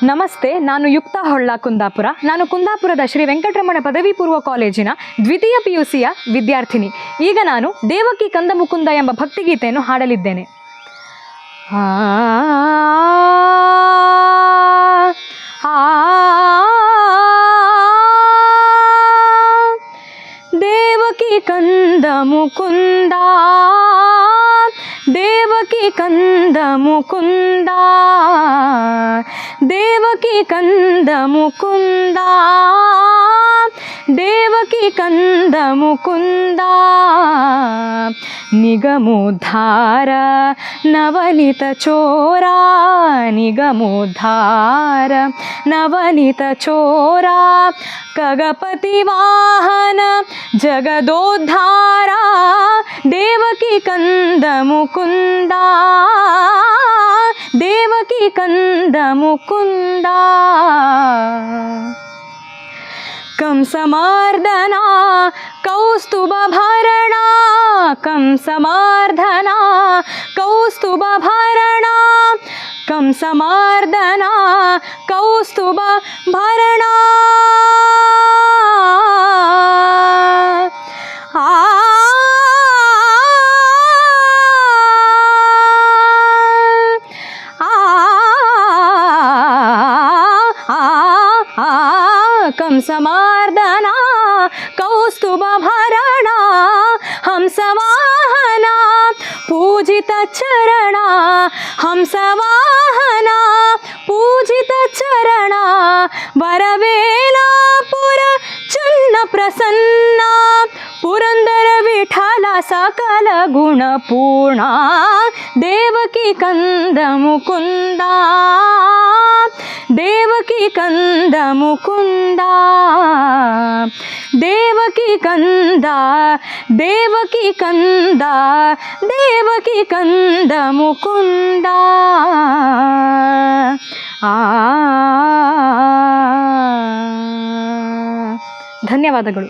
ನಮಸ್ತೆ, ನಾನು ಯುಕ್ತಾ ಹೊಳ್ಳ ಕುಂದಾಪುರ. ನಾನು ಕುಂದಾಪುರದ ಶ್ರೀ ವೆಂಕಟರಮಣ ಪದವಿ ಪೂರ್ವ ಕಾಲೇಜಿನ ದ್ವಿತೀಯ PUCಯ ವಿದ್ಯಾರ್ಥಿನಿ. ಈಗ ನಾನು ದೇವಕಿ ಕಂದ ಮುಕುಂದ ಎಂಬ ಭಕ್ತಿಗೀತೆಯನ್ನು ಹಾಡಲಿದ್ದೇನೆ. ದೇವಕಿ ಕಂದ ಮುಕುಂದ, ದೇವಕಿ ಕಂದ ಮುಕುಂದ, ದೇವಕಿ ಕಂದ ಮುಕುಂದ, ದೇವಕಿ ಕಂದ ಮುಕುಂದ. ನಿಗಮೋದ್ಧಾರ ನವನಿತ ಚೋರ, ನಿಗಮೋದ್ಧಾರ ನವನಿತ ಚೋರ, ಖಗಪತಿ ವಾಹನ ಜಗದೋದ್ಧಾರ, ದೇವಕಿ ಕಂದ ಮುಕುಂದ, ದೇವಕಿ ಕಂದ ಮುಕುಂದ. ಕಂಸಮಾರ್ದನ ಕೌಸ್ತುಭ ಭರಣ, ಕಂಸಮಾರ್ದನ ಕೌಸ್ತುಭ ಭರಣ, ಕಂಸಮಾರ್ದನ ಕೌಸ್ತುಭ ಭರಣ. ಕಂಸಮಾರ್ದನ ಕೌಸ್ತುಭ ಭರಣ, ಹಂಸವಾಹನ ಪೂಜಿತ ಚರಣ, ಹಂಸವಾಹನ ಪೂಜಿತ ಚರಣ, ವರವೇಲಾಪುರ ಚನ್ನ ಪ್ರಸನ್ನ, ಪುರಂದರ ವಿಠಲ ಸಕಲ ಗುಣಪೂರ್ಣ, ದೇವಕಿ ಕಂದ ಮುಕುಂದ, ದೇವಕಿ ಕಂದ ಮುಕುಂದ, ದೇವಕಿ ಕಂದ, ದೇವಕಿ ಕಂದ, ದೇವಕಿ ಕಂದ ಮುಕುಂದ. ಧನ್ಯವಾದಗಳು.